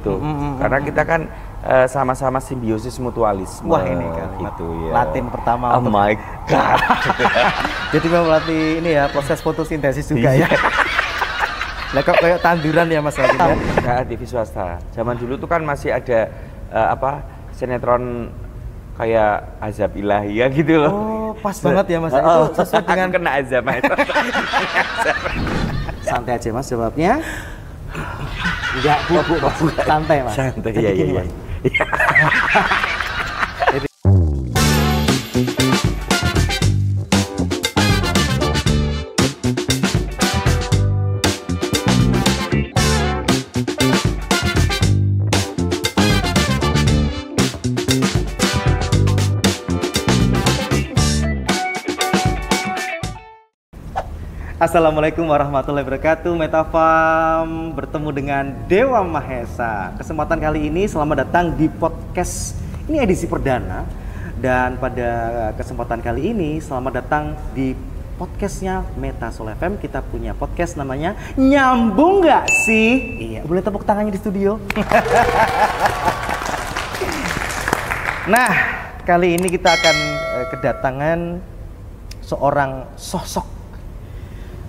gitu. Karena kita kan sama-sama simbiosis mutualisme. Wah, ini kalimat gitu, ya. Latin pertama. Oh my god. Jadi memang melatih ini ya, proses fotosintesis juga ya. Lah kok kayak tanduran ya Mas Wawin ya? Enggak, TV swasta. Zaman dulu tuh kan masih ada sinetron kayak azab ilahiyah gitu loh. Oh, pas banget ya Mas. Itu sesuai dengan kena azab itu. Santai aja Mas jawabnya. Enggak, Bu. Santai Mas. Santai, Jadi iya, gini, iya. Mas. Assalamualaikum warahmatullahi wabarakatuh. Metafam bertemu dengan Dewa Mahesa. Kesempatan kali ini selamat datang di podcast. Ini edisi perdana. Dan pada kesempatan kali ini selamat datang di podcastnya Metasol FM. Kita punya podcast namanya Nyambung Nggak Sih? Iya, boleh tepuk tangannya di studio. Nah, kali ini kita akan kedatangan seorang sosok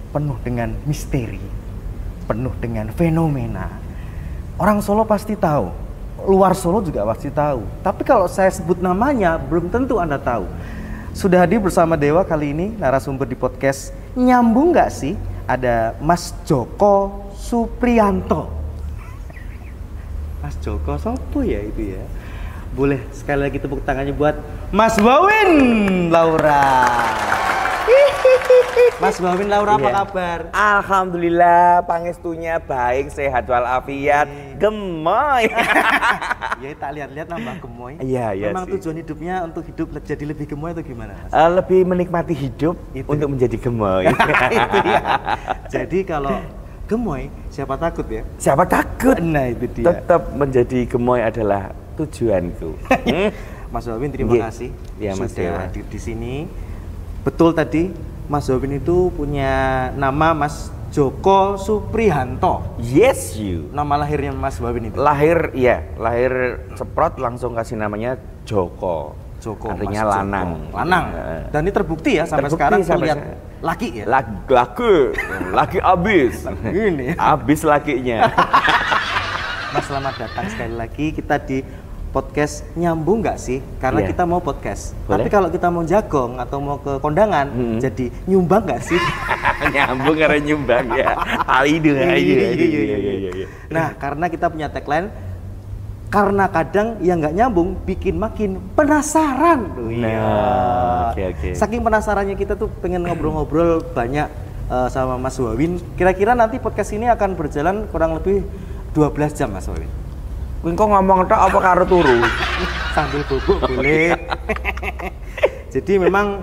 penuh dengan misteri, penuh dengan fenomena. Orang Solo pasti tahu, luar Solo juga pasti tahu. Tapi kalau saya sebut namanya, belum tentu Anda tahu. Sudah hadir bersama Dewa kali ini, narasumber di podcast Nyambung Nggak Sih? Ada Mas Joko Supriyanto. Mas Joko sopo ya itu ya? Boleh sekali lagi tepuk tangannya buat Mas Wawin Laura. Mas Wawin Laura, apa kabar? Alhamdulillah, pangestunya baik, sehat walafiat, gemoy. Ya tak lihat-lihat nambah gemoy. Iya, iya. Memang sih. tujuan hidupnya untuk hidup jadi lebih gemoy atau gimana, Mas? Lebih menikmati hidup Itu. untuk menjadi gemoy. Itu ya. Jadi kalau gemoy, siapa takut ya? Siapa takut? Nah itu dia. Tetap menjadi gemoy adalah tujuanku. Mas Wawin, terima Nggih. kasih Ya, Mas sudah Dewa. hadir di sini. Betul tadi Mas Wawin itu punya nama Mas Joko Supriyanto. Yes you. Nama lahirnya Mas Wawin itu. Lahir ceprot langsung kasih namanya Joko. Joko. Artinya Mas Joko. lanang. Lanang. Dan ini terbukti ya sampai Terbukti sekarang sampai terlihat sekarang. laki ya. Laki abis. Ini. Abis lakinya. Mas selamat datang sekali lagi kita di podcast Nyambung Nggak Sih? Karena Iya. kita mau podcast. Boleh. Tapi kalau kita mau jagong atau mau ke kondangan, jadi nyumbang nggak sih? Nyambung karena nyumbang ya. Iya. Nah, karena kita punya tagline, karena kadang yang nggak nyambung bikin makin penasaran. Nah, oke. Saking penasarannya kita tuh pengen ngobrol-ngobrol banyak sama Mas Wawin. Kira-kira nanti podcast ini akan berjalan kurang lebih 12 jam Mas Wawin. Kuwi kok ngomong tok apa karo turu? Sambil bubuk boleh. Jadi memang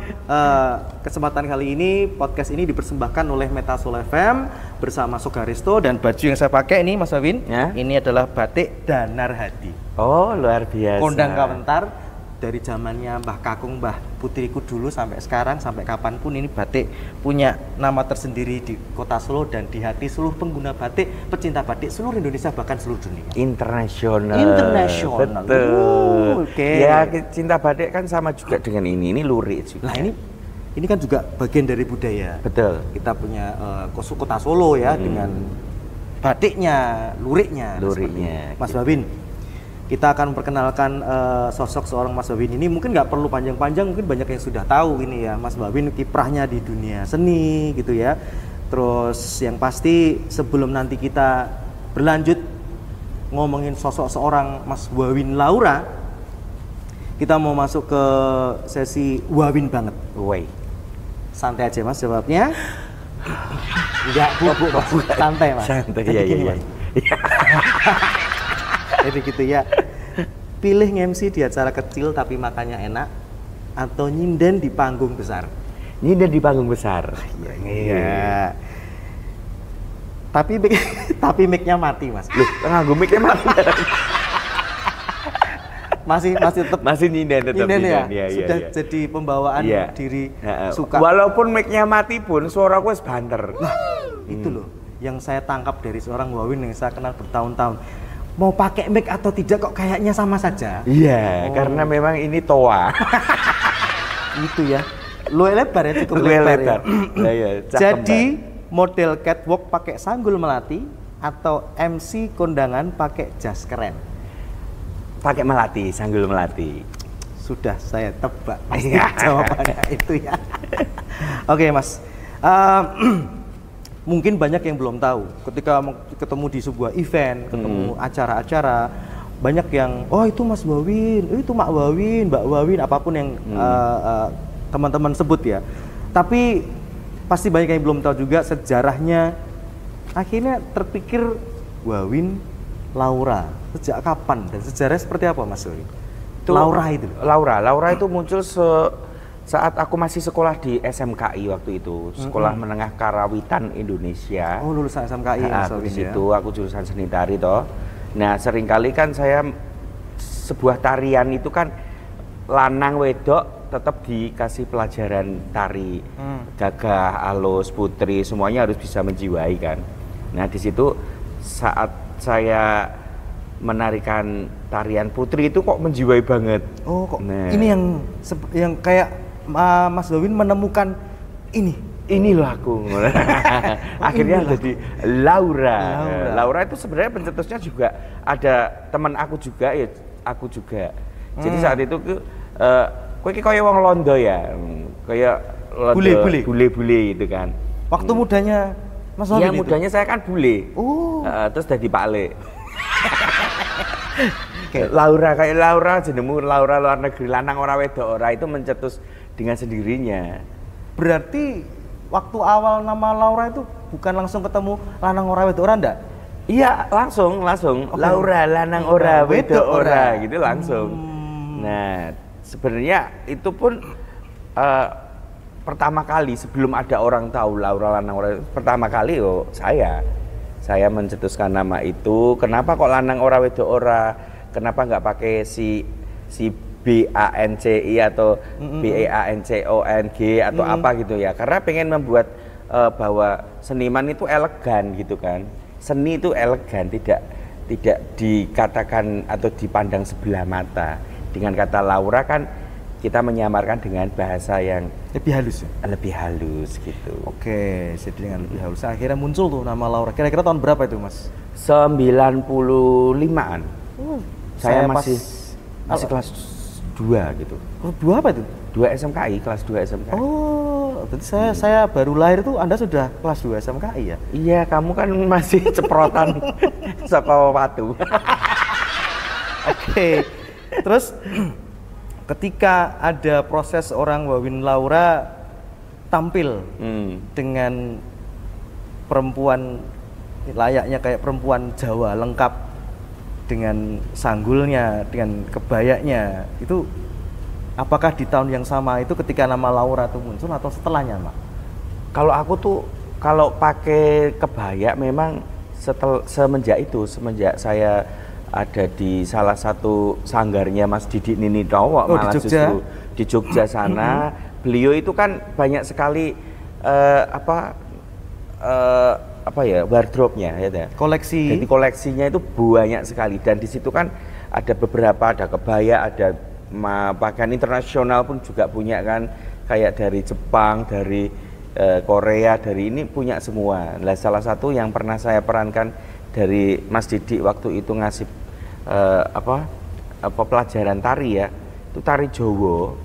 kesempatan kali ini podcast ini dipersembahkan oleh Metasol FM bersama Sogaristo, dan baju yang saya pakai ini Mas Wawin, Ya? ini adalah batik Danar Hadi. Oh, luar biasa. Kondang Kawentar dari zamannya Mbah Kakung, Mbah Putriku dulu sampai sekarang, sampai kapanpun ini batik punya nama tersendiri di kota Solo dan di hati seluruh pengguna batik, pecinta batik seluruh Indonesia bahkan seluruh dunia. Internasional. Oke. Betul. Ya, cinta batik kan sama juga dengan ini lurik juga. Nah ini kan juga bagian dari budaya. Betul. Kita punya kota Solo ya dengan batiknya, luriknya. Luriknya, Mas gitu. Wawin, kita akan memperkenalkan sosok seorang Mas Wawin ini. Mungkin nggak perlu panjang-panjang, mungkin banyak yang sudah tahu ini ya. Mas Wawin kiprahnya di dunia seni gitu ya. Terus yang pasti sebelum nanti kita berlanjut ngomongin sosok seorang Mas Wawin Laura, kita mau masuk ke sesi Wawin banget. Woi. Santai aja Mas jawabnya. Enggak, Bu. Santai Mas. Santai, Jadi gini, iya. Mas. Jadi gitu ya. Pilih MC di acara kecil tapi makannya enak, atau nyinden di panggung besar. Nyinden di panggung besar. Iya. Tapi mic-nya mati, Mas. Loh, nganggo mic-nya mati. Masih tetap Masih nyinden tetap nyinden ya. Iya, Sudah iya. jadi pembawaan Iya. diri Heeh. suka. Walaupun mic-nya mati pun suara gue banter. Itu loh yang saya tangkap dari seorang Wawin yang saya kenal bertahun-tahun. mau pakai mic atau tidak kok kayaknya sama saja. Iya, karena memang ini toa. Itu ya. Luwih lebar ya, cukup lebar ya. Nah, ya, Jadi model catwalk pakai sanggul melati atau MC kondangan pakai jas keren. pakai melati, sanggul melati. Sudah saya tebak pasti jawabannya itu ya. Oke Mas, mungkin banyak yang belum tahu ketika ketemu di sebuah event, ketemu acara-acara, banyak yang oh itu Mas Wawin, itu Mak Wawin, Mbak Wawin, apapun yang teman-teman sebut ya. Tapi pasti banyak yang belum tahu juga sejarahnya. Akhirnya terpikir Wawin Laura sejak kapan dan sejarahnya seperti apa Mas Wawin? Laura itu. Laura itu muncul saat aku masih sekolah di SMKI waktu itu, Sekolah Menengah Karawitan Indonesia. Oh, lulusan SMKI Mas Wawin ya. Itu aku jurusan seni tari toh. Nah, seringkali kan saya sebuah tarian itu kan lanang wedok tetap dikasih pelajaran tari. Gagah, alus, putri semuanya harus bisa menjiwai kan. Nah, di situ saat saya menarikan tarian putri itu kok menjiwai banget. Oh, kok ini yang kayak Mas Wawin menemukan inilah aku. Akhirnya jadi Laura. Laura itu sebenarnya pencetusnya juga ada teman aku juga ya, aku juga. Jadi saat itu kowe iki kaya wong londo ya. Kayak bule-bule itu kan. Waktu mudanya Mas Wawin. Iya, mudanya saya kan bule. Terus jadi Pak Le. Laura kayak Laura jenengmu Laura luar negeri lanang ora wedok ora itu mencetus dengan sendirinya. Berarti waktu awal nama Laura itu bukan langsung ketemu lanang ora wedok ora ndak? Iya, langsung. Okay. Laura lanang ora wedok ora gitu langsung. Nah, sebenarnya itu pun pertama kali sebelum ada orang tahu Laura lanang ora pertama kali saya mencetuskan nama itu. Kenapa kok lanang ora wedok ora? Kenapa nggak pakai si BANCI atau BANCONG atau apa gitu ya? Karena pengen membuat bahwa seniman itu elegan gitu kan. Seni itu elegan, tidak dikatakan atau dipandang sebelah mata. Dengan kata Laura kan kita menyamarkan dengan bahasa yang lebih halus ya? Lebih halus gitu. Oke, jadi dengan lebih halus. Akhirnya muncul tuh nama Laura. Kira-kira tahun berapa itu Mas? 95-an. Saya masih kelas 2 gitu. Kelas 2 apa itu? 2 SMKI, kelas 2 SMKI. Oh, berarti saya baru lahir tuh Anda sudah kelas 2 SMKI ya? Iya, kamu kan masih ceprotan saka watu. Oke. Terus ketika ada proses orang Wawin Laura tampil dengan perempuan layaknya kayak perempuan Jawa lengkap dengan sanggulnya, dengan kebayanya, itu apakah di tahun yang sama itu ketika nama Laura itu muncul atau setelahnya, Mak? Kalau aku tuh kalau pakai kebaya memang semenjak saya ada di salah satu sanggarnya Mas Didik Nini Tawa, malah justru di Jogja sana. Beliau itu kan banyak sekali wardrobe-nya ya. Koleksi. Jadi koleksinya itu banyak sekali dan di situ kan ada beberapa, ada kebaya, ada pakaian internasional pun juga punya kan, kayak dari Jepang, dari Korea, dari ini punya semua. Nah, salah satu yang pernah saya perankan dari Mas Didik waktu itu ngasih pelajaran tari ya, itu tari Jawa,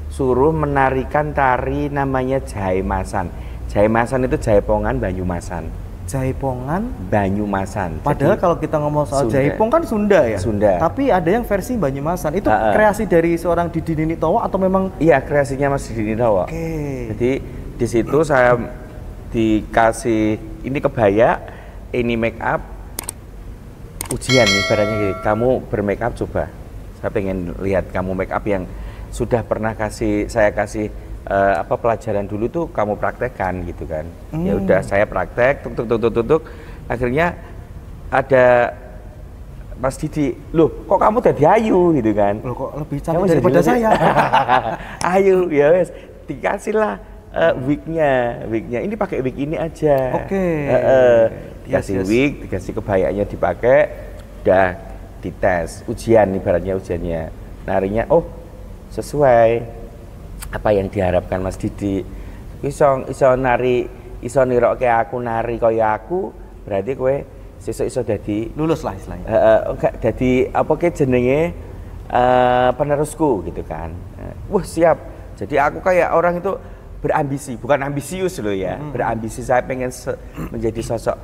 suruh menarikan tari namanya Jaimasan. Jaimasan itu Jaipongan Banyumasan. Jaipongan Banyumasan. Padahal kalau kita ngomong soal Sunda. Jaipong kan Sunda ya. Sunda. Tapi ada yang versi Banyumasan. Itu kreasi dari seorang Didi Nini Tawa atau memang? Iya, kreasinya Mas Didi Nini Tawa. Jadi di situ saya dikasih ini kebaya, ini make up, ujian ibaratnya gitu. Kamu bermake up coba. Saya pengen lihat kamu make up yang sudah pernah saya kasih pelajaran dulu tuh kamu praktekkan gitu kan. Ya udah saya praktek tuk. Akhirnya ada Mas Didi, loh kok kamu tadi ayu gitu kan. Loh kok lebih cantik daripada saya. Ayu ya wes dikasihlah wignya. Ini pakai wig ini aja. Oke. Dikasih wig, dikasih kebayanya dipakai. udah dites ujian, ibaratnya ujiannya narinya oh sesuai apa yang diharapkan Mas Didi, iso nari, iso nirokke aku nari kaya aku, berarti kowe sesuk iso dadi lulus lah istilahnya. Enggak dadi apa ke jenenge penerusku gitu kan. Wah siap. Jadi aku kayak orang itu berambisi, bukan ambisius loh ya, berambisi saya pengen menjadi sosok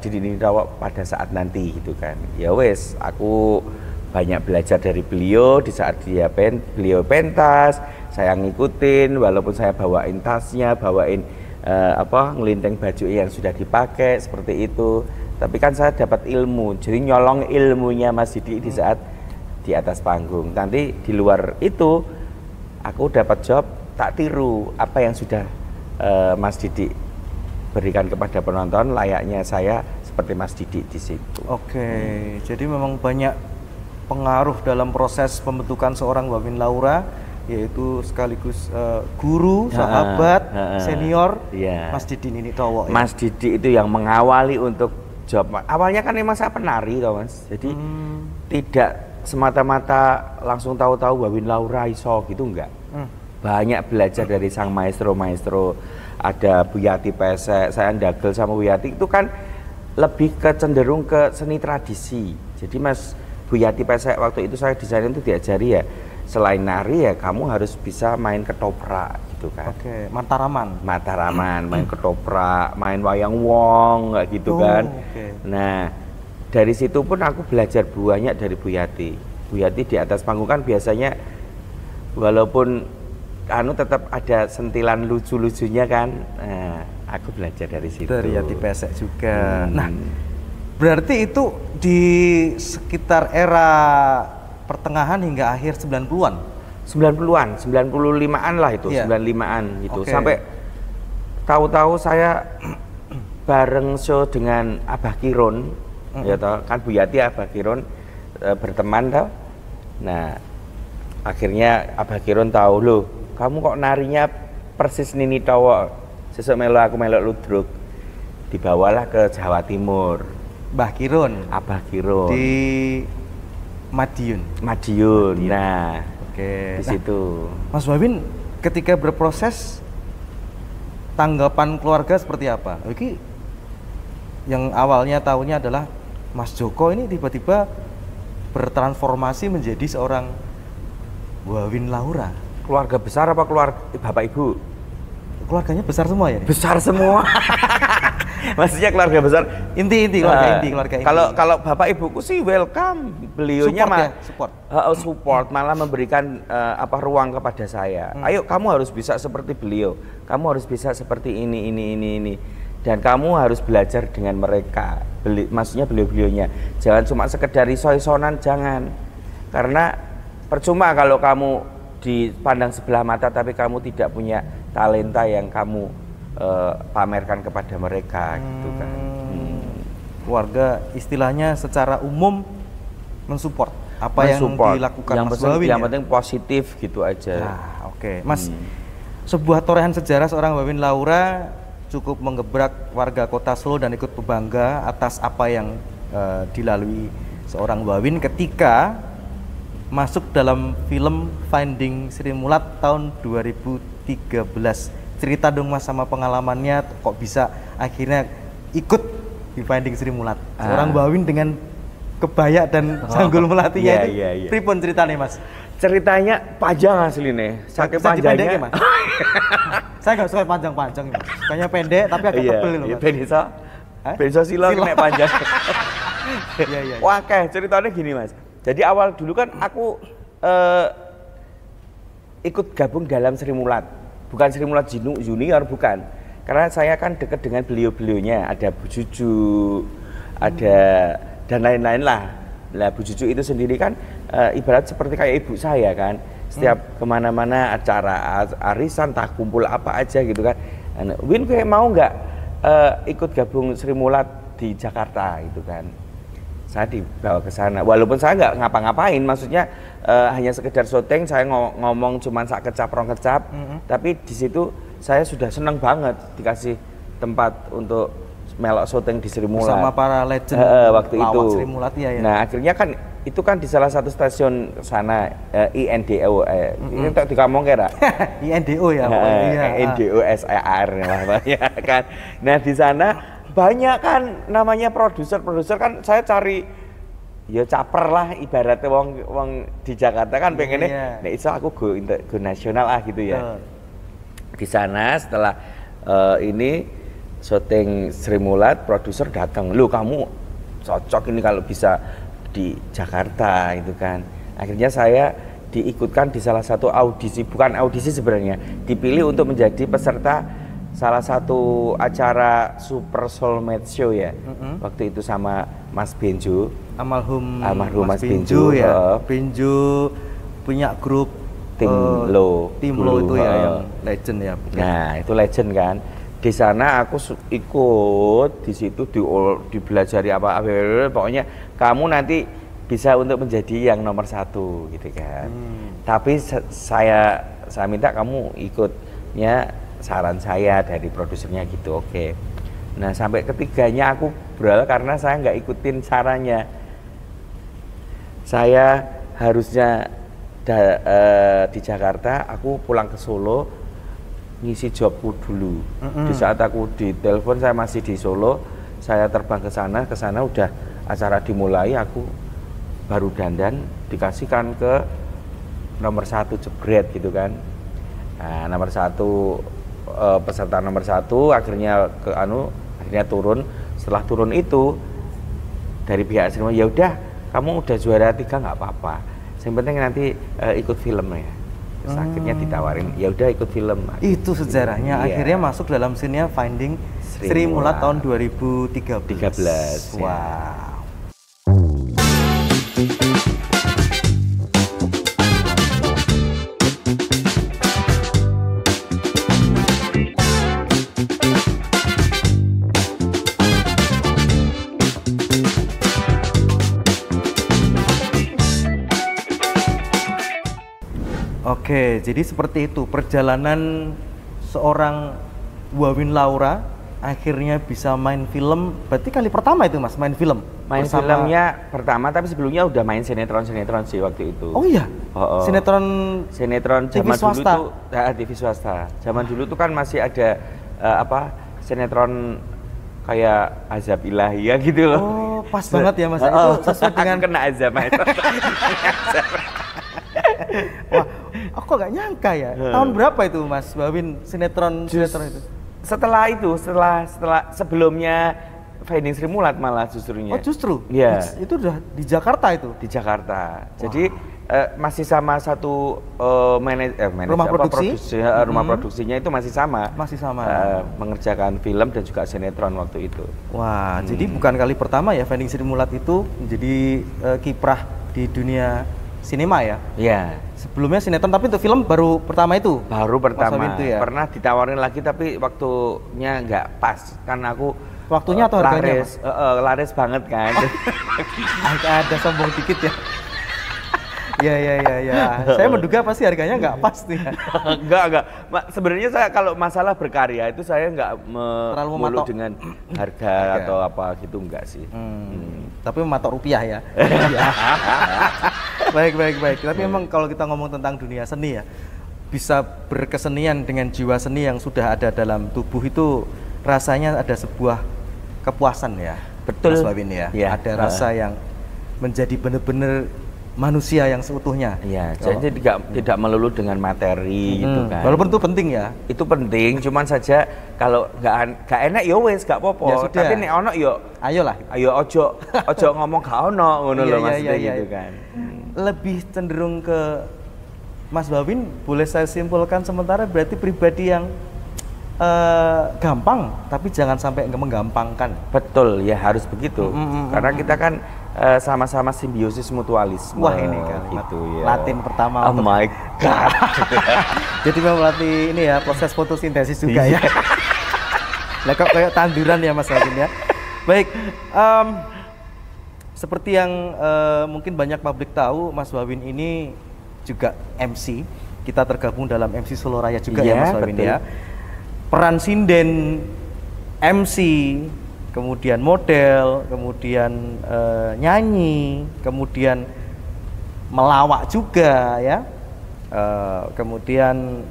Didi Ninitowo pada saat nanti gitu kan. Ya wes, aku banyak belajar dari beliau di saat beliau pentas, saya ngikutin walaupun saya bawain tasnya, bawain ngelinteng baju yang sudah dipakai seperti itu. Tapi kan saya dapat ilmu, jadi nyolong ilmunya Mas Didi di saat di atas panggung. Nanti di luar itu aku dapat job tak tiru apa yang sudah Mas Didi berikan kepada penonton, layaknya saya seperti Mas Didi di situ. Oke, jadi memang banyak pengaruh dalam proses pembentukan seorang Wawin Laura, yaitu sekaligus guru, sahabat, senior, Mas Didi Ninitowo. Mas Didi itu yang mengawali untuk job. Awalnya kan memang saya penari toh Mas, jadi tidak semata-mata langsung tahu-tahu Wawin Laura iso gitu enggak. Banyak belajar dari sang maestro, ada Bu Yati Pesek, saya ndagel sama Bu Yati itu kan lebih cenderung ke seni tradisi. Jadi Mas Bu Yati Pesek waktu itu saya desain itu diajari ya, selain nari ya kamu harus bisa main ketoprak gitu kan. Oke, Mataraman, main ketoprak, main wayang wong kayak gitu kan. Nah, dari situ pun aku belajar banyak dari Bu Yati. Bu Yati di atas panggung kan biasanya walaupun tetap ada sentilan lucu-lucunya kan. Nah, aku belajar dari situ. Dari Yati Pesek juga. Nah, berarti itu di sekitar era pertengahan hingga akhir 90-an. 90-an, 95-an lah itu, 95-an gitu. Sampai tahu-tahu saya bareng show dengan Abah Kiron, ya toh, kan Bu Yati Abah Kiron berteman toh. Nah, akhirnya Abah Kiron tahu loh, kamu kok narinya persis Ninitowo, sesuk aku melok ludruk. Dibawalah ke Jawa Timur. Mbah Kiron, Abah Kiron di Madiun. Nah, di situ. Mas Wawin ketika berproses, tanggapan keluarga seperti apa? Oke, yang awalnya tahunya adalah Mas Joko ini tiba-tiba bertransformasi menjadi seorang Wawin Laura. Keluarga besar apa keluarga bapak ibu? Keluarganya besar semua ya? Besar semua. Maksudnya keluarga besar. Keluarga inti. Kalau bapak ibuku sih welcome. Beliaunya support, malah memberikan ruang kepada saya. Ayo kamu harus bisa seperti beliau. Kamu harus bisa seperti ini. Dan kamu harus belajar dengan mereka. Maksudnya beliau-beliaunya. Jangan cuma sekedar iso-isonan, jangan. Karena percuma kalau kamu dipandang sebelah mata tapi kamu tidak punya talenta yang kamu pamerkan kepada mereka gitu kan. Keluarga istilahnya secara umum mensupport apa yang dilakukan Mas Wawin. Yang penting positif gitu aja. Nah, Mas, sebuah torehan sejarah seorang Wawin Laura cukup menggebrak warga kota Solo dan ikut berbangga atas apa yang dilalui seorang Wawin ketika masuk dalam film Finding Sri Mulat tahun 2013. Cerita dong Mas sama pengalamannya, kok bisa akhirnya ikut di Finding Sri Mulat. Seorang Wawin dengan kebaya dan sanggul melatinya itu. Pripun ceritanya Mas? Ceritanya panjang asli nih, saking panjangnya Mas. Saya nggak suka panjang-panjang Mas. Sukanya pendek tapi agak tebel loh Mas. Benso silo nek panjang. Wah, ceritanya gini Mas. Jadi awal dulu kan aku ikut gabung dalam Sri Mulat, bukan Sri Mulat Junior, bukan. Karena saya kan dekat dengan beliau-beliaunya, ada Bu Juju, ada dan lain-lain lah. Lah Bu Juju itu sendiri kan ibarat seperti kayak ibu saya kan. Setiap kemana-mana acara arisan, tak kumpul apa aja gitu kan. Win kayak mau nggak ikut gabung Sri Mulat di Jakarta gitu kan. Saya dibawa ke sana, walaupun saya nggak ngapa-ngapain, maksudnya hanya sekedar syuting, saya ngomong cuma sak kecap rong kecap, tapi di situ saya sudah senang banget dikasih tempat untuk melok syuting di Sri Mulat sama para legend waktu itu. Sri Mulat ya. Nah akhirnya kan itu kan di salah satu stasiun sana INDO ini tak dikamong kira INDO ya INDO SER ya kan. Nah di sana banyak kan namanya produser kan saya cari ya caper lah ibaratnya wong di Jakarta kan pengennya nah itu aku go nasional gitu ya. Di sana setelah ini syuting Sri Mulat, produser datang, "Loh kamu cocok ini kalau bisa di Jakarta," itu kan. Akhirnya saya diikutkan di salah satu audisi, bukan audisi sebenarnya, dipilih untuk menjadi peserta salah satu acara Super Soulmate Show ya. Waktu itu sama Mas Benjo, almarhum Mas Benjo ya. Benjo punya grup Tim Lo itu ya yang legend ya. Nah itu legend kan. Di sana aku ikut di situ dibelajari apa pokoknya kamu nanti bisa untuk menjadi yang nomor 1 gitu kan. Tapi saya minta kamu ikutnya saran saya dari produsernya gitu. Oke. Nah sampai ketiganya aku beral karena saya nggak ikutin sarannya. Saya harusnya di Jakarta, aku pulang ke Solo ngisi jobku dulu. Di saat aku ditelepon saya masih di Solo, saya terbang ke sana udah acara dimulai, aku baru dandan dikasihkan ke nomor 1 jebret gitu kan. Nah, nomor 1 peserta nomor 1 akhirnya akhirnya turun. Setelah turun itu dari pihak Sri Mulat, ya udah kamu udah juara 3 nggak apa-apa. Yang penting nanti ikut film ya. Terus akhirnya ditawarin, ya udah ikut film. Itu sejarahnya akhirnya masuk dalam scene-nya Finding Sri Mulat tahun 2013. Wow. Oke, jadi seperti itu perjalanan seorang Wawin Laura akhirnya bisa main film. Berarti kali pertama itu Mas main film? Main filmnya pertama, tapi sebelumnya udah main sinetron sih waktu itu. Oh iya? Sinetron zaman dulu tuh TV swasta. Zaman dulu tuh kan masih ada sinetron kayak azab ilahi ya gitu loh. Oh, pas banget ya Mas. Itu sesuai dengan kena azab itu. Wah, aku gak nyangka ya. Tahun berapa itu Mas Wawin sinetron itu? Setelah sebelumnya Finding Sri Mulat malah justrunya. Oh justru? Iya. Itu udah di Jakarta itu? Di Jakarta. Jadi masih sama satu rumah produksi? Rumah produksinya itu masih sama. Masih sama. Mengerjakan film dan juga sinetron waktu itu. Wah, jadi bukan kali pertama ya Finding Sri Mulat itu menjadi kiprah di dunia sinema ya? Iya. Sebelumnya sinetron, tapi untuk film baru pertama itu? Baru pertama. Itu ya? Pernah ditawarin lagi tapi waktunya nggak pas. Kan aku waktunya atau harganya? Laris banget kan. Ada sombong dikit ya. Ya. Saya menduga pasti harganya nggak pas nih. Enggak. Sebenarnya saya kalau masalah berkarya itu saya nggak terlalu mematok dengan harga atau apa gitu, enggak sih. Tapi mematok rupiah ya. Baik. Tapi memang kalau kita ngomong tentang dunia seni ya, bisa berkesenian dengan jiwa seni yang sudah ada dalam tubuh itu rasanya ada sebuah kepuasan ya. Betul. Mas Wawin ya. Ada rasa yang menjadi benar-benar manusia yang seutuhnya. Iya, jadi tidak melulu dengan materi gitu kan. Walaupun itu penting ya. Itu penting, cuman saja kalau nggak enak ya wes nggak apa-apa. Ya sudah. Tapi nek ono yo ayolah. Ayo ojo ngomong gak ono ngono lho maksudnya gitu kan. Lebih cenderung ke Mas Wawin, boleh saya simpulkan sementara berarti pribadi yang gampang tapi jangan sampai menggampangkan. Betul, ya harus begitu. Karena kita kan sama-sama simbiosis mutualisme. Wah, ini kan gitu ya. Latin pertama. Oh my god. Jadi mau melatih ini ya proses fotosintesis juga ya. Lah kok kayak tanduran ya Mas Wawin ya. Baik, seperti yang mungkin banyak publik tahu, Mas Wawin ini juga MC. Kita tergabung dalam MC Solo Raya juga ya Mas Wawin ya. Peran sinden, MC, kemudian model, kemudian nyanyi, kemudian melawak juga ya, kemudian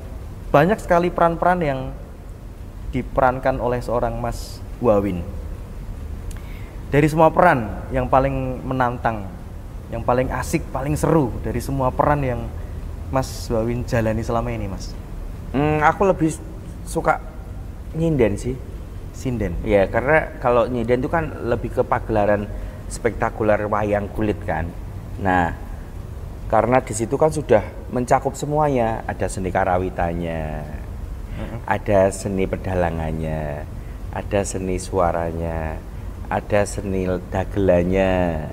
banyak sekali peran-peran yang diperankan oleh seorang Mas Wawin. Dari semua peran yang paling menantang, yang paling asik, paling seru dari semua peran yang Mas Wawin jalani selama ini, Mas? Aku lebih suka nyinden sih. Sinden? Ya, karena kalau nyinden itu kan lebih ke pagelaran spektakuler wayang kulit kan. Nah, karena di situ kan sudah mencakup semuanya, ada seni karawitannya, ada seni pedalangannya, ada seni suaranya, ada seni dagelannya,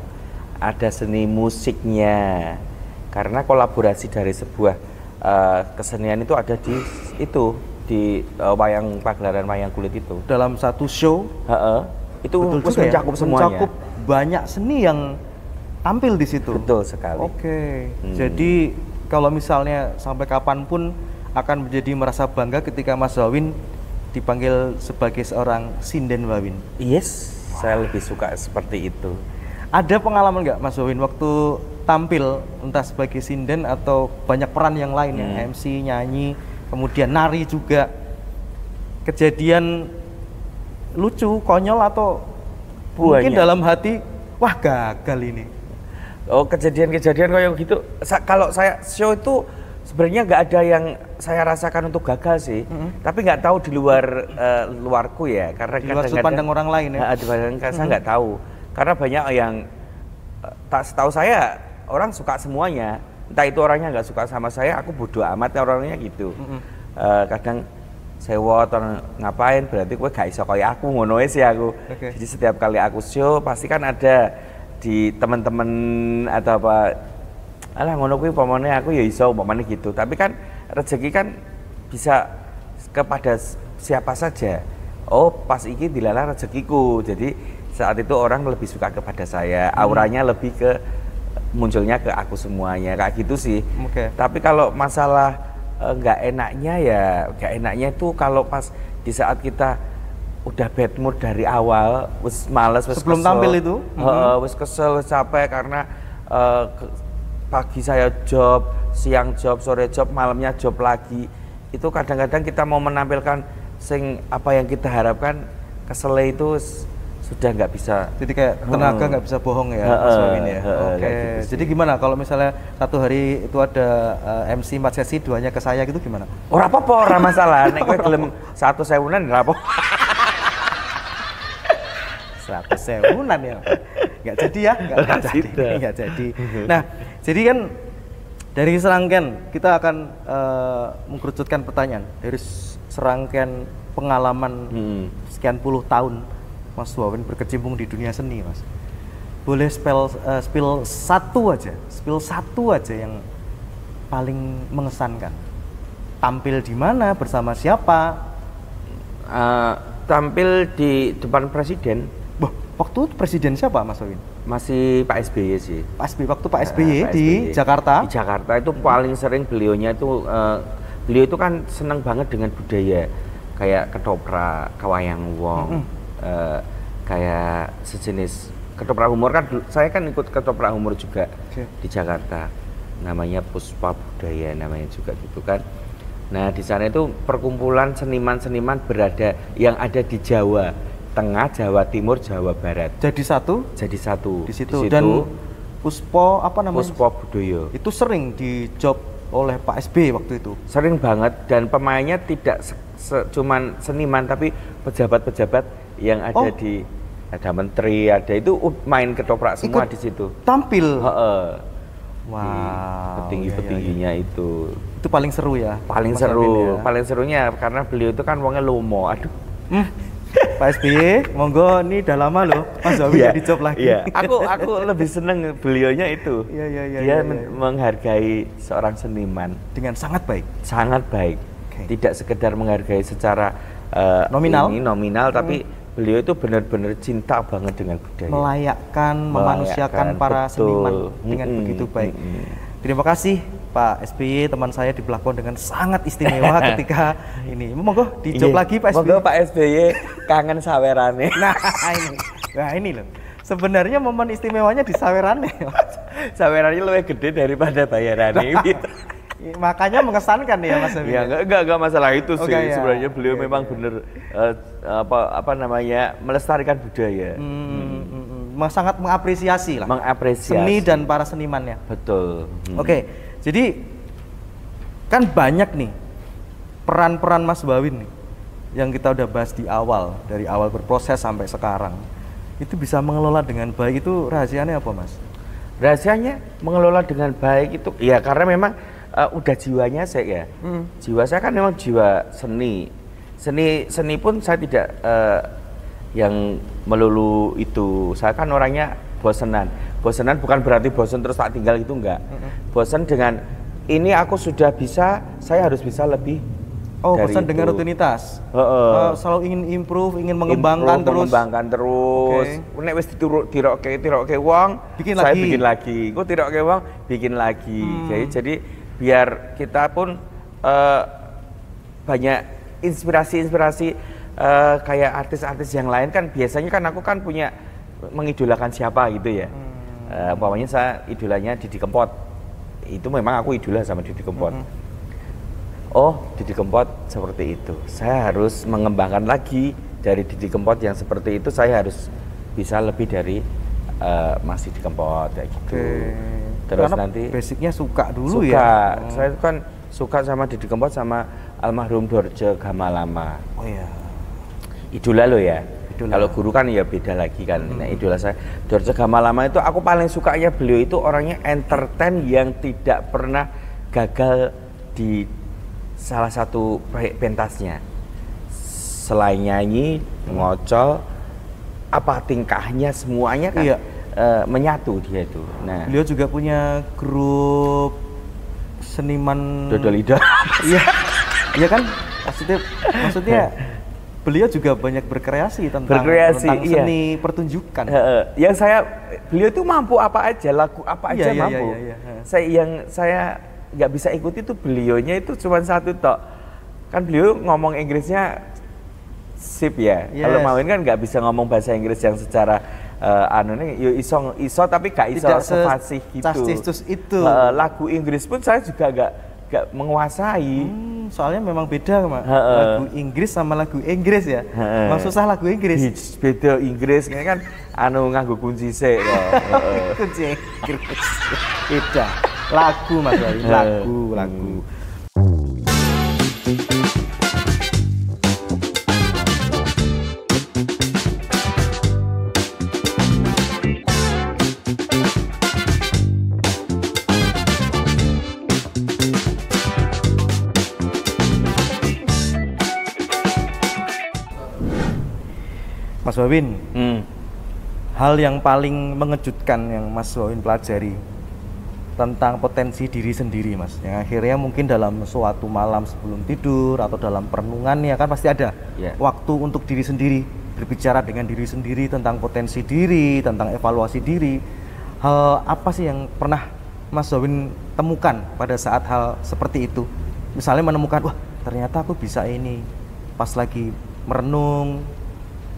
ada seni musiknya. Karena kolaborasi dari sebuah kesenian itu ada di wayang pagelaran wayang kulit itu. Dalam satu show, itu mencakup semuanya. Mencakup banyak seni yang tampil di situ. Betul sekali. Oke. Jadi kalau misalnya sampai kapanpun akan menjadi merasa bangga ketika Mas Wawin dipanggil sebagai seorang sinden Wawin. Yes, saya lebih suka seperti itu. Ada pengalaman nggak Mas Wawin waktu tampil entah sebagai sinden atau banyak peran yang lain ya, MC, nyanyi, kemudian nari juga, kejadian lucu, konyol atau mungkin dalam hati, wah gagal ini? Oh, kejadian-kejadian kayak gitu. Kalau saya show itu sebenarnya nggak ada yang saya rasakan untuk gagal sih, tapi nggak tahu di luarku ya, karena di luar sudut pandang orang lain ya. Saya nggak tahu, karena banyak yang tak setahu saya orang suka semuanya. Entah itu orangnya nggak suka sama saya, aku bodoh amat orangnya gitu. Kadang sewot atau ngapain, berarti gue gak iso kayak aku, ngono sih aku. Jadi setiap kali aku show pasti kan ada di teman-teman atau apa, alah ngono kuwi pamane aku ya iso pamane gitu. Tapi kan rezeki kan bisa kepada siapa saja. Oh, pas iki dilalah rezekiku. Jadi saat itu orang lebih suka kepada saya, auranya lebih ke munculnya ke aku semuanya, kayak gitu sih. Tapi kalau masalah nggak enaknya ya, nggak enaknya itu kalau pas di saat kita udah bad mood dari awal, wis males, wis sebelum kesel, tampil itu, wis kesel, wis capek karena pagi saya job, siang job, sore job, malamnya job lagi. Itu kadang-kadang kita mau menampilkan apa yang kita harapkan, kesel itu sudah nggak bisa. Jadi kayak tenaga nggak bisa bohong ya, Mas Wawin ya. Oke. Gitu. Jadi gimana kalau misalnya satu hari itu ada MC 4 sesi, 2-nya ke saya gitu gimana? Ora apa-apa, ora masalah. Nek kowe gelem 1.000-an ora apa. 1.000-an ya. Nggak jadi ya, nggak jadi. Nah, jadi kan dari serangkaian kita akan mengkerucutkan pertanyaan dari serangkaian pengalaman sekian puluh tahun Mas Wawin berkecimpung di dunia seni, Mas. Boleh spill satu aja yang paling mengesankan. Tampil di mana, bersama siapa? Tampil di depan presiden. Waktu itu presiden siapa, Mas Wawin? Masih Pak SBY sih. Waktu Pak SBY di Jakarta? Di Jakarta itu paling sering beliau itu kan senang banget dengan budaya, kayak ketoprak, kawayang wong. Kayak sejenis ketoprak humor kan, saya kan ikut ketoprak humor juga di Jakarta, namanya Puspa Budaya namanya juga gitu kan. Nah di sana itu perkumpulan seniman-seniman berada yang ada di Jawa Tengah, Jawa Timur, Jawa Barat. Jadi satu di situ. Dan Puspa apa namanya? Puspa Budaya. Itu sering di job oleh Pak SBY waktu itu. Sering banget, dan pemainnya tidak cuman seniman tapi pejabat-pejabat yang ada ada menteri, ada itu main ketoprak semua di situ. Tampil. Wow. Petinggi-petingginya itu paling seru ya. Paling seru, paling serunya karena beliau itu kan wongnya lomo. Aduh. Pak SBY, monggo ini udah lama loh Mas Wawin di job lagi. Iya. Aku lebih seneng beliaunya itu. Dia menghargai seorang seniman dengan sangat baik. Sangat baik. Tidak sekedar menghargai secara nominal, tapi beliau itu benar-benar cinta banget dengan budaya. Memanusiakan para seniman dengan begitu baik. Terima kasih Pak SBY teman saya diperlakukan dengan sangat istimewa ketika ini. Monggo dijawab lagi Pak SBY. Monggo Pak SBY kangen sawerane. Nah ini loh. Sebenarnya momen istimewanya di sawerane. Sawerannya lebih gede daripada bayarannya gitu. Makanya mengesankan ya Mas SBY. Ya enggak masalah itu sih. Ya. Sebenarnya beliau memang benar apa namanya melestarikan budaya. Sangat mengapresiasi lah. Mengapresiasi seni dan para senimannya. Betul. Oke. Jadi kan banyak nih peran-peran Mas Wawin nih yang kita udah bahas di awal, dari awal berproses sampai sekarang. Itu bisa mengelola dengan baik, itu rahasianya apa Mas? Rahasianya mengelola dengan baik itu ya karena memang udah jiwanya saya ya. Jiwa saya kan memang jiwa seni. Seni pun saya tidak yang melulu itu. Saya kan orangnya bosenan. Bosenan bukan berarti bosen terus tak tinggal gitu enggak. Bosen dengan ini aku sudah bisa, saya harus bisa lebih. Oh, bosan dengan rutinitas. Selalu ingin improve, ingin mengembangkan terus. Nek wis ditirokke wong, saya bikin lagi. Kok tirokke wong, bikin lagi. Jadi biar kita pun banyak inspirasi kayak artis-artis yang lain kan biasanya kan aku kan punya mengidolakan siapa gitu ya. Umpamanya saya idolanya Didi Kempot. Itu memang aku idola sama Didi Kempot. Oh, Didi Kempot seperti itu. Saya harus mengembangkan lagi dari Didi Kempot yang seperti itu. Saya harus bisa lebih dari Mas Didi Kempot kayak gitu. Terus karena nanti basicnya suka dulu ya. Saya kan suka sama Didi Kempot sama almarhum Dorce Gamalama. Oh iya. Idola lo ya. Kalau guru kan ya beda lagi kan. Nah, idola saya Dorce Gamalama itu aku paling sukanya beliau itu orangnya entertain yang tidak pernah gagal di salah satu proyek pentasnya. Selain nyanyi, ngocol, apa tingkahnya semuanya kan menyatu dia itu. Nah, beliau juga punya grup seniman Dodol Lidah. Iya. Iya kan? Maksudnya beliau juga banyak berkreasi tentang seni pertunjukan. Beliau itu mampu apa aja, lagu apa aja mampu. Saya nggak bisa ikuti itu belionya itu cuma satu tok. Kan beliau ngomong Inggrisnya sip ya. Kalau Mawin kan nggak bisa ngomong bahasa Inggris yang secara iso tapi gak iso sefasih gitu. Itu. Lagu Inggris pun saya juga nggak menguasai. Soalnya memang beda lagu Inggris sama lagu Inggris ya. Memang susah lagu Inggris. Beda Inggris kan nganggo kunci C kok. Kunci Inggris. Beda. Lagu Mas Wawin, lagu. Mas Wawin, hal yang paling mengejutkan yang Mas Wawin pelajari tentang potensi diri sendiri Mas, yang akhirnya mungkin dalam suatu malam sebelum tidur atau dalam perenungannya kan pasti ada waktu untuk diri sendiri, berbicara dengan diri sendiri tentang potensi diri, tentang evaluasi diri. Hal apa sih yang pernah Mas Wawin temukan pada saat hal seperti itu? Misalnya menemukan, wah ternyata aku bisa ini pas lagi merenung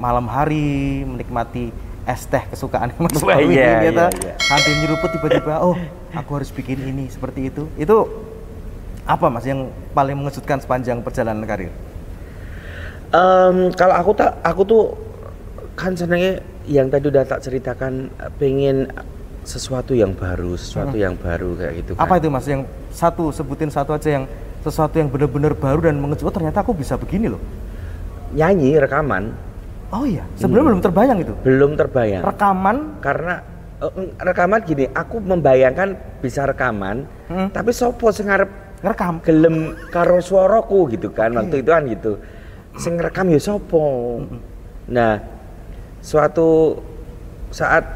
malam hari, menikmati es teh kesukaan Mas Wawin, sambil nyeruput tiba-tiba, oh aku harus bikin ini, seperti itu. Itu apa Mas yang paling mengejutkan sepanjang perjalanan karir? Kalau aku tuh kan senangnya yang tadi udah tak ceritakan, pengen sesuatu yang baru, kayak gitu kan. Apa itu Mas? Yang sebutin satu aja yang sesuatu yang benar-benar baru dan mengejutkan. Oh, ternyata aku bisa begini loh. Nyanyi, rekaman. Oh iya, sebelumnya belum terbayang itu? Belum terbayang. Rekaman? Karena rekaman gini, aku membayangkan bisa rekaman, tapi sopo sing ngarep ngerekam gelem karo swaraku gitu kan. Waktu itu kan gitu. Sing ngerekam ya sopo. Nah, suatu saat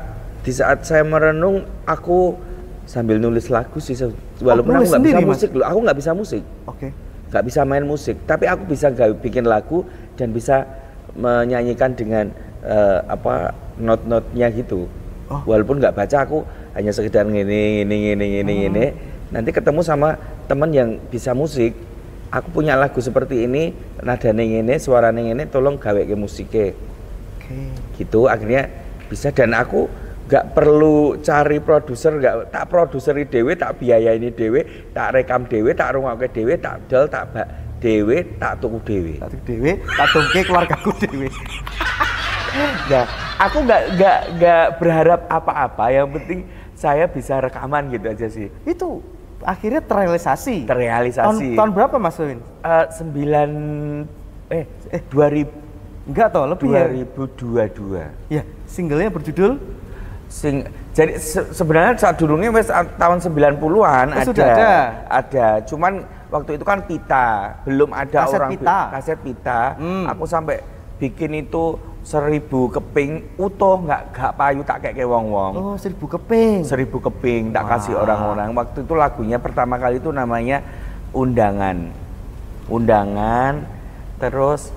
di saat saya merenung, aku sambil nulis lagu sih, walaupun aku nggak bisa musik loh, aku nggak bisa musik. Nggak bisa main musik, tapi aku bisa bikin lagu dan bisa menyanyikan dengan not-notnya gitu. Walaupun nggak baca, aku hanya sekedar ngene, nanti ketemu sama temen yang bisa musik, aku punya lagu seperti ini, nadane ngene, suarane ngene, tolong gawe ke musiknya. Gitu akhirnya bisa, dan aku nggak perlu cari produser, nggak tak produseri dewe, tak biayaini dewe, tak rekam dewe, tak rungokke dewe, tak dol, tak bak dewe, tak tuku dewe. Tak tuku dewe, tak tungke keluargaku dewe. Nah, aku nggak berharap apa-apa, yang penting saya bisa rekaman gitu aja sih. Itu akhirnya terrealisasi. Tahun berapa Mas Wawin? 2000 enggak toh, lebih 2022. Ya, singlenya berjudul jadi sebenarnya saat dulunya tahun 90-an ada. Cuman waktu itu kan pita, belum ada kaset pita. Aku sampai bikin itu 1000 keping utuh, nggak payu, tak kayak wong-wong. Oh, 1000 keping. 1000 keping tak kasih orang-orang. Waktu itu lagunya pertama kali itu namanya Undangan. Terus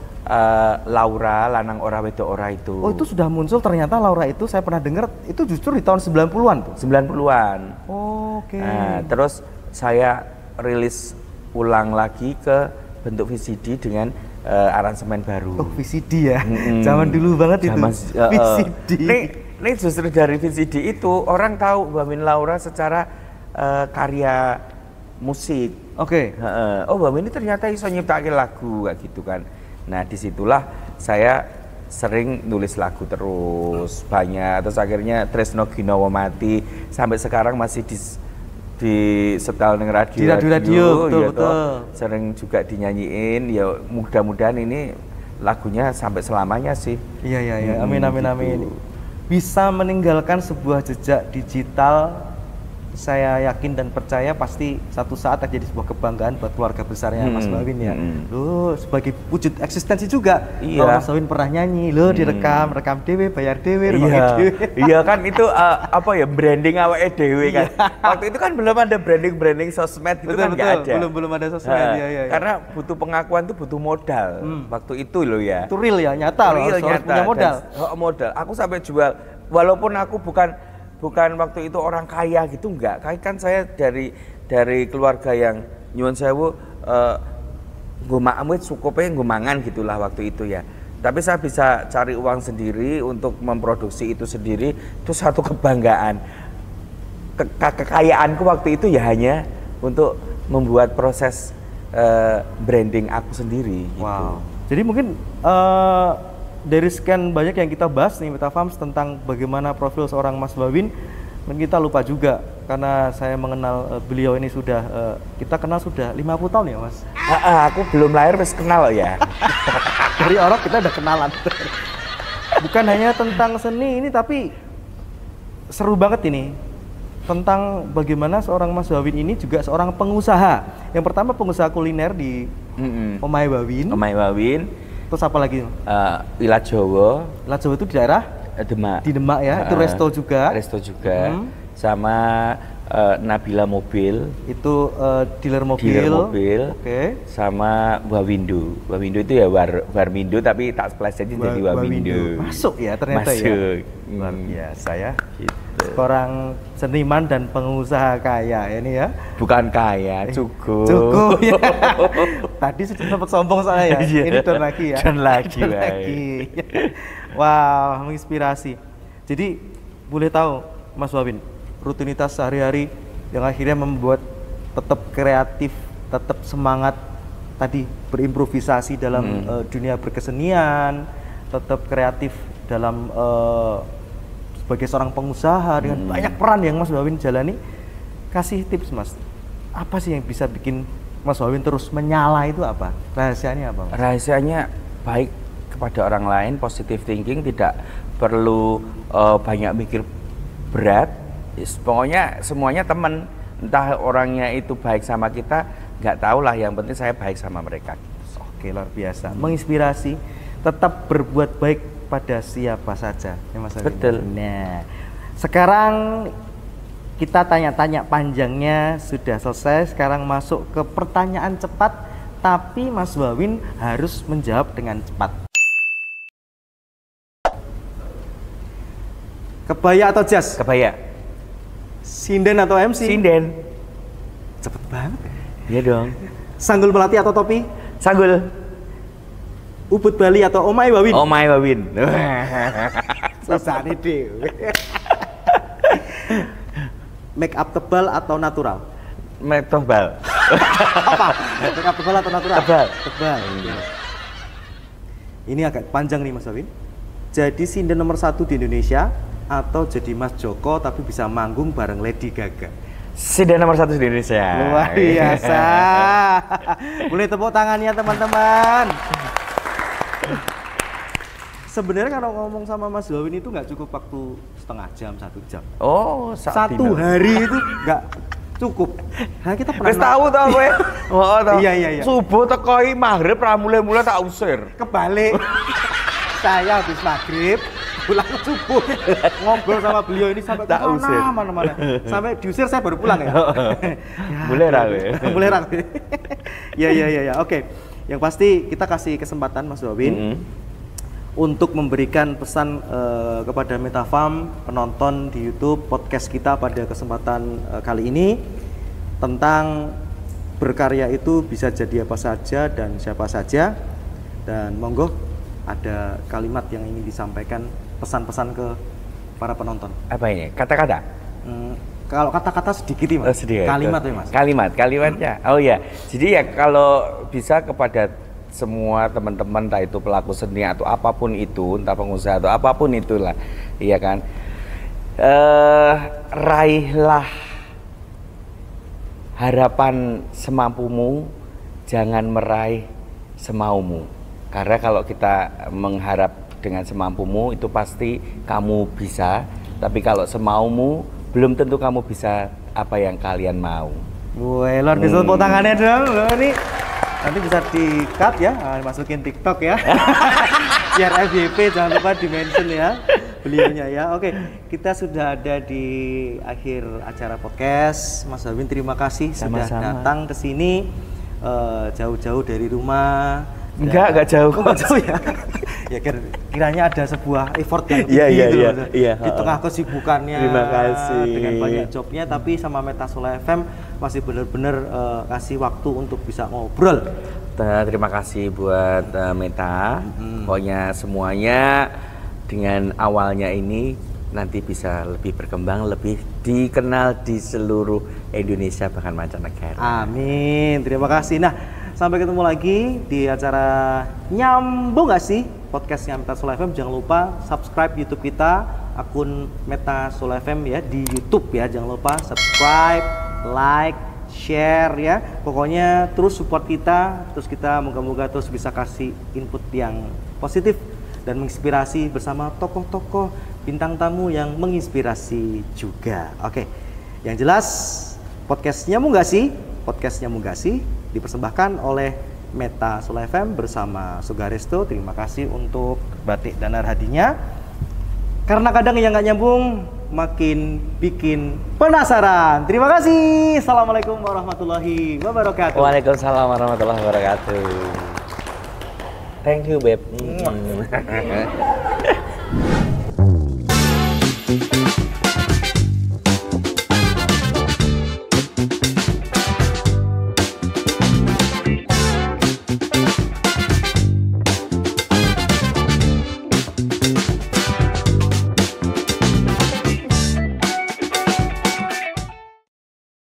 Laura, Lanang Ora Wedok Ora itu. Oh, itu sudah muncul ternyata Laura itu, saya pernah dengar itu justru di tahun 90-an tuh. 90-an. Oh, oke. Nah, terus saya rilis ulang lagi ke bentuk VCD dengan aransemen baru. Oh, VCD ya. Zaman dulu banget itu. VCD. Ini justru dari VCD itu orang tahu Mbak Min Laura secara karya musik. Oke. Oh, Mbak Min ini ternyata iso nyiptakin lagu kayak gitu kan. Nah, disitulah saya sering nulis lagu terus banyak, terus akhirnya Tresno Ginowo Mati sampai sekarang masih di setel dengan radio, betul. Sering juga dinyanyiin. Ya mudah-mudahan ini lagunya sampai selamanya sih. Iya. Amin. Bisa meninggalkan sebuah jejak digital, saya yakin dan percaya pasti satu saat akan jadi sebuah kebanggaan buat keluarga besarnya Mas Wawin ya. Loh, sebagai wujud eksistensi juga. Iya. Kalau Mas Wawin pernah nyanyi, loh rekam dewe, bayar dewe, Iya kan itu branding awake dewe kan. Waktu itu kan belum ada branding sosmed gitu, kan nggak ada. Belum ada sosmed. Iya. Karena butuh pengakuan tuh butuh modal. Waktu itu loh ya. Itu real ya, nyata loh. Harus punya modal. Modal. Aku sampai jual, walaupun aku bukan waktu itu orang kaya gitu, enggak. Kan saya dari keluarga yang nyuwun sewu nggo makan cukupnya nggo mangan gitulah waktu itu ya. Tapi saya bisa cari uang sendiri untuk memproduksi itu sendiri, itu satu kebanggaan. Kekayaanku waktu itu ya hanya untuk membuat proses branding aku sendiri. Wow. Gitu. Jadi mungkin dari sekian banyak yang kita bahas nih Metafams tentang bagaimana profil seorang Mas Wawin, dan kita lupa juga karena saya mengenal beliau ini sudah kita kenal sudah 50 tahun ya Mas. Aku belum lahir wis kenal ya. Dari orang kita udah kenalan. Bukan hanya tentang seni ini, tapi seru banget ini tentang bagaimana seorang Mas Wawin ini juga seorang pengusaha. Yang pertama pengusaha kuliner di Omahe Wawin. Terus apa lagi? Wilayah Jawa. Wilayah Jawa itu di daerah? Demak. Di Demak ya, itu resto juga. Sama Nabila Mobil. Itu dealer mobil. Oke. Sama Wawindo. Wawindo itu ya Warmindo tapi tak spesialis jadi Wawindo. Masuk ya ternyata. Masuk. Ya. Luar biasa ya. Gitu. Seorang seniman dan pengusaha kaya ini ya. Bukan kaya, cukup. Cukup ya. Tadi sudah sempat sombong saya ya. Ini don lagi ya. Don lagi. Wow, menginspirasi. Jadi boleh tahu Mas Wawin, rutinitas sehari-hari yang akhirnya membuat tetap kreatif, tetap semangat tadi berimprovisasi dalam dunia berkesenian, tetap kreatif dalam sebagai seorang pengusaha dengan banyak peran yang Mas Wawin jalani. Kasih tips Mas, apa sih yang bisa bikin Mas Wawin terus menyala itu apa? Rahasianya apa Mas? Rahasianya baik kepada orang lain, positive thinking, tidak perlu banyak mikir berat. Pokoknya semuanya teman, entah orangnya itu baik sama kita, nggak tahu lah, yang penting saya baik sama mereka. Oke, luar biasa, menginspirasi, tetap berbuat baik pada siapa saja ya Mas Wawin. Betul. Nah, sekarang kita tanya-tanya panjangnya sudah selesai, sekarang masuk ke pertanyaan cepat, tapi Mas Wawin harus menjawab dengan cepat. Kebaya atau jas? Kebaya. Sinden atau MC? Sinden. Cepet banget. Iya dong. Sanggul Melati atau topi? Sanggul. Ubud Bali atau Omai Wawin? Omai Wawin. Susah nih dewe. Make up tebal atau natural? Make tebal. Apa? Make up tebal atau natural? Tebal. Tebal. Ini agak panjang nih Mas Wawin. Jadi sinden nomor 1 di Indonesia atau jadi Mas Joko tapi bisa manggung bareng Lady Gaga? Sinden nomor 1 di Indonesia. Luar biasa. Boleh tepuk tangannya teman-teman. Sebenarnya kalau ngomong sama Mas Wawin itu nggak cukup waktu setengah jam, 1 jam. Oh, Satu hari itu nggak cukup. Nah, kita pernah wis tahu to kowe. Oh, to. Iya. Subuh tekoi maghrib ra mulai tak usir. Kebalik. Saya habis maghrib pulang subuh ngobrol sama beliau ini sampai tak usir. Mana-mana. Sampai diusir saya baru pulang ya. Boleh ra kowe. Boleh ra. Ya. Oke. Yang pasti kita kasih kesempatan Mas Wawin untuk memberikan pesan kepada Metafarm, penonton di YouTube podcast kita pada kesempatan kali ini tentang berkarya itu bisa jadi apa saja dan siapa saja. Dan monggo ada kalimat yang ingin disampaikan, pesan-pesan ke para penonton. Apa ini? Kata-kata? Kalau kata-kata sedikit nih Mas. Oh, sedikit. Kalimat ya Mas. Kalimatnya. Oh ya. Jadi ya kalau bisa kepada semua teman-teman, entah itu pelaku seni atau apapun itu, entah pengusaha atau apapun itulah, iya kan, raihlah harapan semampumu, jangan meraih semaumu. Karena kalau kita mengharap dengan semampumu itu pasti kamu bisa, tapi kalau semaumu belum tentu kamu bisa apa yang kalian mau. Woi, luar biasa, tepuk tangannya dong. Loh, ini nanti bisa di-cut ya, masukin TikTok ya. Biar FYP jangan lupa di-mention ya beliaunya ya. Oke, kita sudah ada di akhir acara podcast. Mas Wawin, terima kasih sudah datang ke sini jauh-jauh dari rumah. Enggak jauh. Enggak jauh ya. Ya kiranya ada sebuah effort yang tinggi iya. Di tengah kesibukannya. Terima kasih. Dengan banyak jobnya, tapi sama Metasola FM masih benar-benar kasih waktu untuk bisa ngobrol. Terima kasih buat Meta. Pokoknya semuanya dengan awalnya ini nanti bisa lebih berkembang, lebih dikenal di seluruh Indonesia bahkan mancanegara. Amin. Terima kasih. Nah, sampai ketemu lagi di acara Nyambung Gak Sih? Podcastnya Metasola FM. Jangan lupa subscribe YouTube kita, akun Metasola FM ya di YouTube ya. Jangan lupa subscribe, like, share ya. Pokoknya terus support kita, terus kita moga-moga terus bisa kasih input yang positif dan menginspirasi bersama tokoh-tokoh bintang tamu yang menginspirasi juga. Oke. Yang jelas podcastnya Nyambung Gak Sih? Podcastnya Nyambung Gak Sih dipersembahkan oleh Metasola FM bersama Sugaresto. Terima kasih untuk batik danar hadinya. Karena kadang yang nggak nyambung makin bikin penasaran. Terima kasih. Assalamualaikum warahmatullahi wabarakatuh. Waalaikumsalam warahmatullahi wabarakatuh. Thank you, Beb.